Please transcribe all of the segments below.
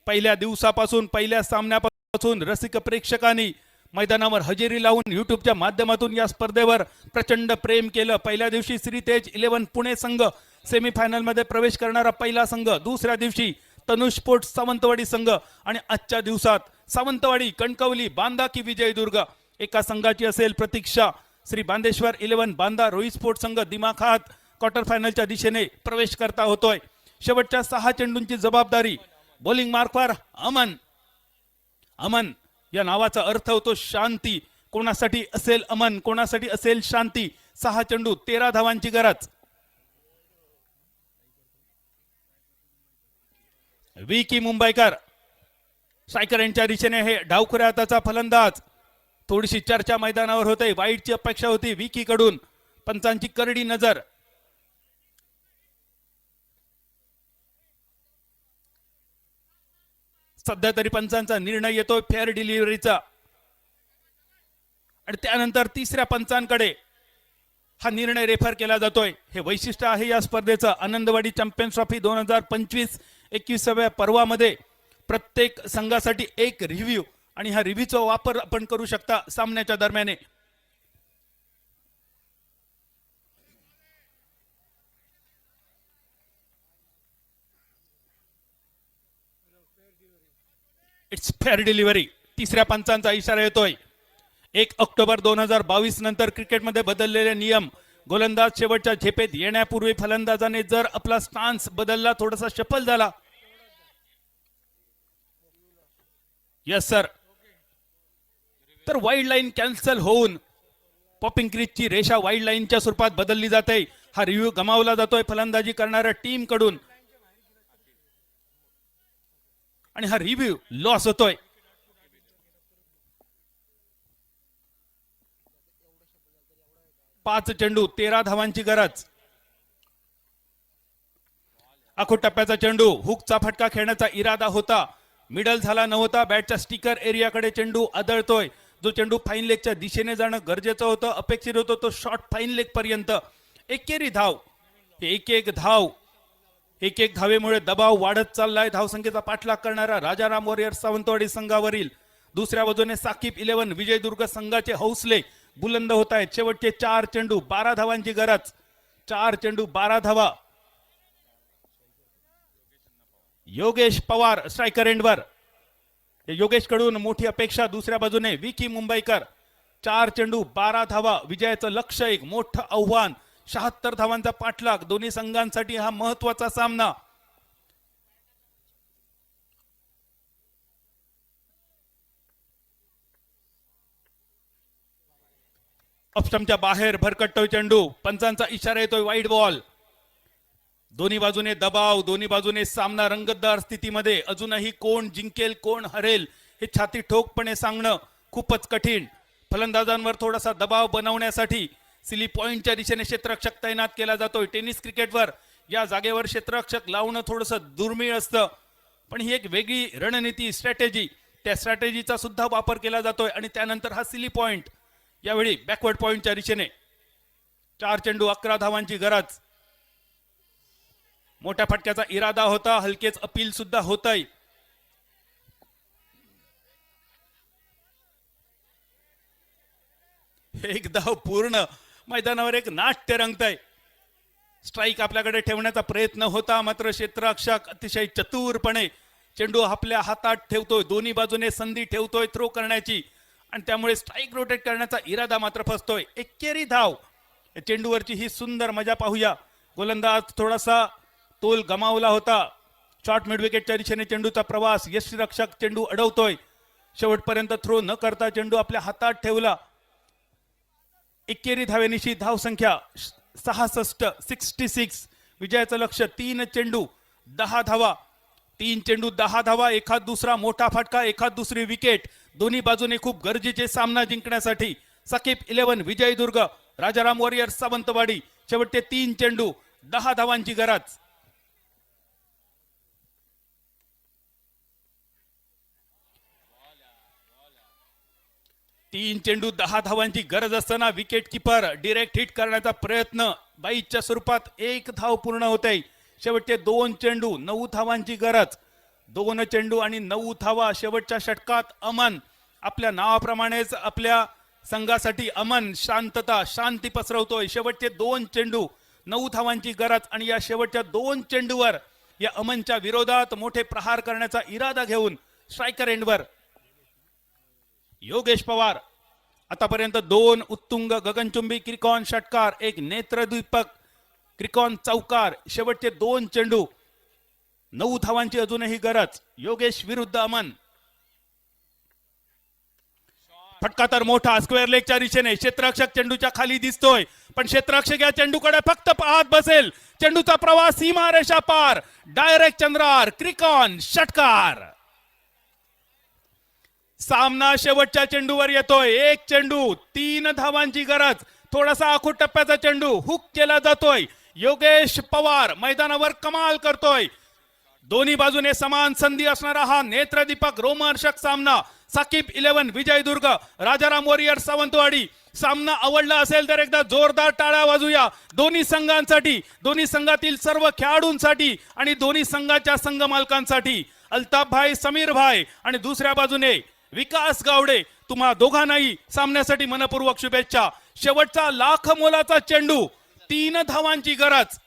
पहिल्या दिवसापासून पहिल्या सामन्यापासून रसिक प्रेक्षकांनी मैदानावर हजेरी लावून युट्यूबच्या माध्यमातून या स्पर्धेवर प्रचंड प्रेम केलं। पहिल्या दिवशी श्रीतेज 11 पुणे संघ सेमीफायनल मध्ये प्रवेश करणारा पहिला संघ, दुसऱ्या दिवशी तनुष स्पोर्ट्स सावंतवाडी संघ आणि आजच्या दिवसात सावंतवाडी, कणकवली, बांदा की विजयदुर्ग एका संघाची असेल प्रतीक्षा। श्री बांदेश्वर 11 बांदा रोहित स्पोर्ट्स संघ दिमाखात क्वार्टर फायनलच्या दिशेने प्रवेश करता होतोय। शेवटच्या 6 चेंडूंची जबाबदारी बॉलिंग मार्कवर अमन। अमन या नावाचा अर्थ होतो शांती। कोणासाठी असेल अमन, कोणासाठी असेल शांती। 6 चेंडू 13 धावांची गरज। विकी मुंबईकर स्ट्रायकर यांच्या दिशेने हे डावखुऱ्या हाताचा फलंदाज। थोडीशी चर्चा मैदानावर होते, वाईटची अपेक्षा होती विकी कडून, पंचांची करडी नजर। सध्या तरी पंचांचा निर्णय येतोय फेअर डिलिव्हरीचा आणि त्यानंतर तिसऱ्या पंचांकडे हा निर्णय रेफर केला जातोय। हे वैशिष्ट्य आहे या स्पर्धेचं। आनंदवाडी चॅम्पियन्स ट्रॉफी 2025-21व्या पर्वामध्ये प्रत्येक संघासाठी एक रिव्ह्यू आणि हा रिव्ह्यूचा वापर आपण करू शकता सामन्याच्या दरम्यान। It's fair delivery. तिसऱ्या पंचांचा इशारा येतोय। 1 ऑक्टोबर 2022 नंतर क्रिकेटमध्ये बदललेले नियम। गोलंदाज शेवटच्या झेपेत येण्यापूर्वी फलंदाजाने जर आपला स्टान्स बदलला, थोडासा शफल झाला, यस सर, तर वाईड लाईन कॅन्सल होऊन पॉपिंग क्रीजची रेषा वाईड लाईनच्या स्वरूपात बदलली जाते। हा रिव्ह्यू गमावला जातोय फलंदाजी करणाऱ्या टीम कडून आणि हा रिव्ह्यू लॉस होतोय। पाच चेंडू 13 धावांची गरज। आखो टप्प्याचा चेंडू, हुकचा फटका खेळण्याचा इरादा होता, मिडल झाला नव्हता। बॅटच्या स्टिकर एरियाकडे चेंडू आदळतोय। जो चेंडू फाईन लेगच्या दिशेने जाणं गरजेचं होतं, अपेक्षित होतं, तो शॉर्ट फाईन लेग पर्यंत। एकेरी धाव, एक धाव, एक धावेमुळे दबाव वाढत चाललाय। धावसंख्येचा पाठलाग करणारा राजाराम वॉरियर्स सावंतवाडी संघावरील दुसऱ्या बाजूने साकीब 11 विजयदुर्ग संघाचे हौसले बुलंद होत आहेत। शेवटचे 4 चेंडू 12 धावांची गरज। 4 चेंडू 12 धावा। योगेश पवार स्ट्रायकर एंडवर। योगेश कडून मोठी अपेक्षा। दुसऱ्या बाजूने विकी मुंबईकर। 4 चेंडू 12 धावा, विजयाचं लक्ष्य, एक मोठं आव्हान। 76 धावांचा पाठलाग। दोन्ही संघांसाठी हा महत्वाचा सामना। ऑफस्टंपच्या बाहेर भरकटतोय चेंडू। पंचांचा इशारा येतोय वाईड बॉल। दोन्ही बाजूने दबाव, दोन्ही बाजूने सामना रंगतदार स्थितीमध्ये। अजूनही कोण जिंकेल कोण हरेल हे छाती ठोकपणे सांगणं खूपच कठीण। फलंदाजांवर थोडासा दबाव बनवण्यासाठी सिली पॉइंटच्या दिशेने क्षेत्ररक्षक तैनात केला जातोय। टेनिस क्रिकेटवर या जागेवर क्षेत्ररक्षक लावणं थोडंसं दुर्मिळ असतं, पण ही एक वेगळी रणनीती, स्ट्रॅटेजी, त्या स्ट्रॅटेजीचा सुद्धा वापर केला जातोय। आणि त्यानंतर हा सिली पॉइंट, यावेळी बॅकवर्ड पॉइंटच्या दिशेने। 4 चेंडू 11 धावांची गरज। मोठ्या फटक्याचा इरादा होता, हलकेच अपील सुद्धा होतय। एक धाव पूर्ण। मैदानावर एक नाट्य रंगतय। स्ट्राइक आपल्याकडे ठेवण्याचा प्रयत्न होता, मात्र क्षेत्ररक्षक अतिशय चतुरपणे चेंडू आपल्या हातात ठेवतोय। दोन्ही बाजूने संधी ठेवतोय थ्रो करण्याची आणि त्यामुळे स्ट्राइक रोटेट करण्याचा इरादा मात्र फसतोय। एकेरी धाव। चेंडूवरची ही सुंदर मजा पाहूया। गोलंदाज थोडासा तोल गमावला होता। शॉर्ट मिड विकेटच्या दिशेने चेंडूचा प्रवास। यष्टीरक्षक चेंडू अडवतोय। शेवटपर्यंत थ्रो न करता चेंडू आपल्या हातात ठेवला। एकेरी धावेनिशी धावसंख्या 66। विजयाचं लक्ष्य 3 चेंडू 10 धावा। 3 चेंडू 10 धावा, एखाद दुसरा मोठा फटका, एखाद दुसरी विकेट। दोन्ही बाजूने खूप गरजेचे सामना जिंकण्यासाठी। साकीब 11 विजयदुर्ग, राजाराम वॉरियर्स सावंतवाडी। शेवटचे 3 चेंडू 10 धावांची गरज। 3 चेंडू 10 धावांची गरज असताना विकेट किपर डायरेक्ट हिट करण्याचा प्रयत्न। बाईच्या स्वरूपात 1 धाव पूर्ण होते। शेवटचे 2 चेंडू 9 धावांची गरज। 2 चेंडू आणि 9 धावा. शेवटच्या षटकात अमन, आपल्या नावाप्रमाणेच आपल्या संघासाठी अमन, शांतता, शांती पसरवतोय. शेवटचे 2 चेंडू, 9 धावांची गरज आणि या शेवटच्या 2 चेंडूवर या अमनच्या विरोधात मोठे प्रहार करण्याचा इरादा घेऊन स्ट्रायकर एंडवर योगेश पवार. आतापर्यंत 2 उत्तुंग गगनचुंबी क्रिकॉन षटकार, 1 नेत्रदीपक क्रिकॉन चौकार. शेवटचे 2 चेंडू, 9 धावांची अजूनही गरज. योगेश विरुद्ध अमन. फटका तर मोठा स्क्वेअर लेगच्या दिशेने. क्षेत्ररक्षक चेंडूच्या खाली दिसतोय, पण क्षेत्ररक्षक या चेंडूकडे फक्त पाहत बसेल. चेंडूचा प्रवास सीमा रेषा पार, डायरेक्ट चंद्रार. क्रिकॉन षटकार. सामना शेवटच्या चेंडूवर येतोय. 1 चेंडू, 3 धावांची गरज. थोडासा आखूड टप्प्याचा चेंडू हुक केला जातोय. योगेश पवार मैदानावर कमाल करतोय. दोन्ही बाजूने समान संधी असणारा हा नेत्रदीपक रोमहर्षक सामना. साकीब 11 विजयदुर्ग, राजाराम वॉरियर सावंतवाडी. सामना आवडला असेल तर एकदा जोरदार टाळ्या वाजूया दोन्ही संघांसाठी, दोन्ही संघातील सर्व खेळाडूंसाठी आणि दोन्ही संघाच्या संघ मालकांसाठी. अल्ताफ भाई, समीर भाई आणि दुसऱ्या बाजूने विकास गावडे, तुम्हा दोघांनाही सामन्यासाठी मनपूर्वक शुभेच्छा. शेवटचा लाख मोलाचा चेंडू, 3 धावांची गरज.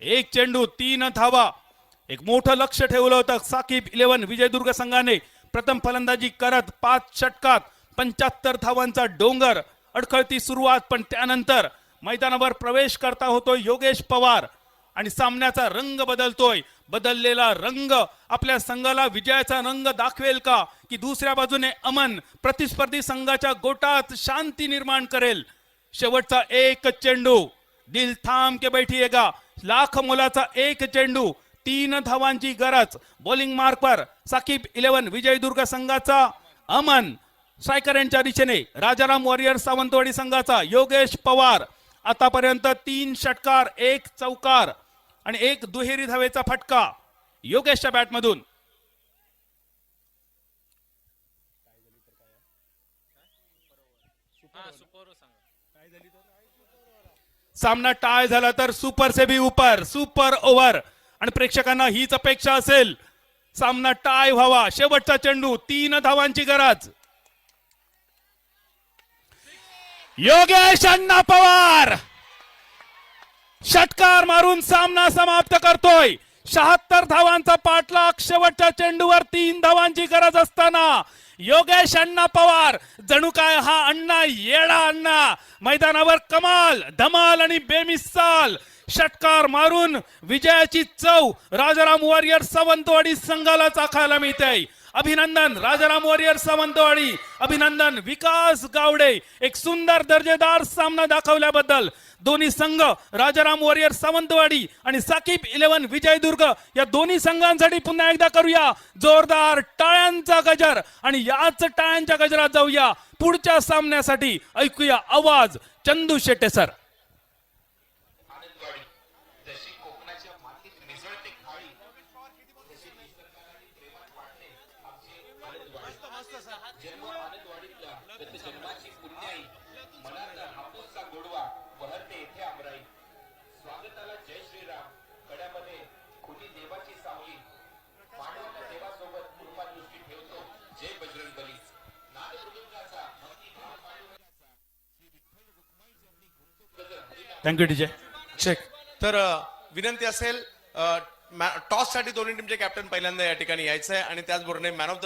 1 चेंडू, 3 धावा. एक मोठं लक्ष ठेवलं होतं साकीब 11 विजयदुर्ग संघाने. प्रथम फलंदाजी करत 5 षटकात 75 धावांचा डोंगर. अडखळती सुरुवात, पण त्यानंतर मैदानावर प्रवेश करता होतो योगेश पवार आणि सामन्याचा रंग बदलतोय. बदललेला रंग आपल्या संघाला विजयाचा रंग दाखवेल का, की दुसऱ्या बाजूने अमन प्रतिस्पर्धी संघाच्या गोटात शांती निर्माण करेल. शेवटचा 1 चेंडू, दिल थांब के बैठिएगा. लाख मोलाचा 1 चेंडू, 3 धावांची गरज. बॉलिंग मार्कवर साकीब 11 विजयदुर्ग संघाचा अमन. स्ट्रायकर यांच्या दिशेने राजाराम वॉरियर सावंतवाडी संघाचा योगेश पवार. आतापर्यंत 3 षटकार, 1 चौकार आणि 1 दुहेरी धावेचा फटका योगेशच्या बॅटमधून. सामना टाय झाला तर सुपर से भी ऊपर, सुपर ओव्हर. आणि प्रेक्षकांना हीच अपेक्षा असेल, सामना टाय व्हावा. शेवटचा चेंडू, 3 धावांची गरज. योगेश अण्णा पवार षटकार मारून सामना समाप्त करतोय. 76 धावांचा पाठलाग. शेवटच्या चेंडूवर 3 धावांची गरज असताना योगेश अण्णा पवार, जणू काय हा अण्णा येडा अण्णा, मैदानावर कमाल, धमाल आणि बेमिसाल षटकार मारून विजयाची चव राजाराम वॉरियर सावंतवाडी संघाला चाखायला मिळते. अभिनंदन राजाराम वॉरियर सावंतवाडी, अभिनंदन विकास गावडे. एक सुंदर दर्जेदार सामना दाखवल्याबद्दल दोन्ही संघ राजाराम वॉरियर सावंतवाडी आणि साकीब 11 विजयदुर्ग या दोन्ही संघांसाठी पुन्हा एकदा करूया जोरदार टाळ्यांचा गजर. आणि याच टाळ्यांच्या गजरात जाऊया पुढच्या सामन्यासाठी. ऐकूया आवाज Chandu Shette sir. Thank you DJ. Check. तर विनंती असेल, टॉस साठी दोन्ही टीमचे कॅप्टन पहिल्यांदा या ठिकाणी यायचं आहे आणि त्याचबरोबर मॅन ऑफ द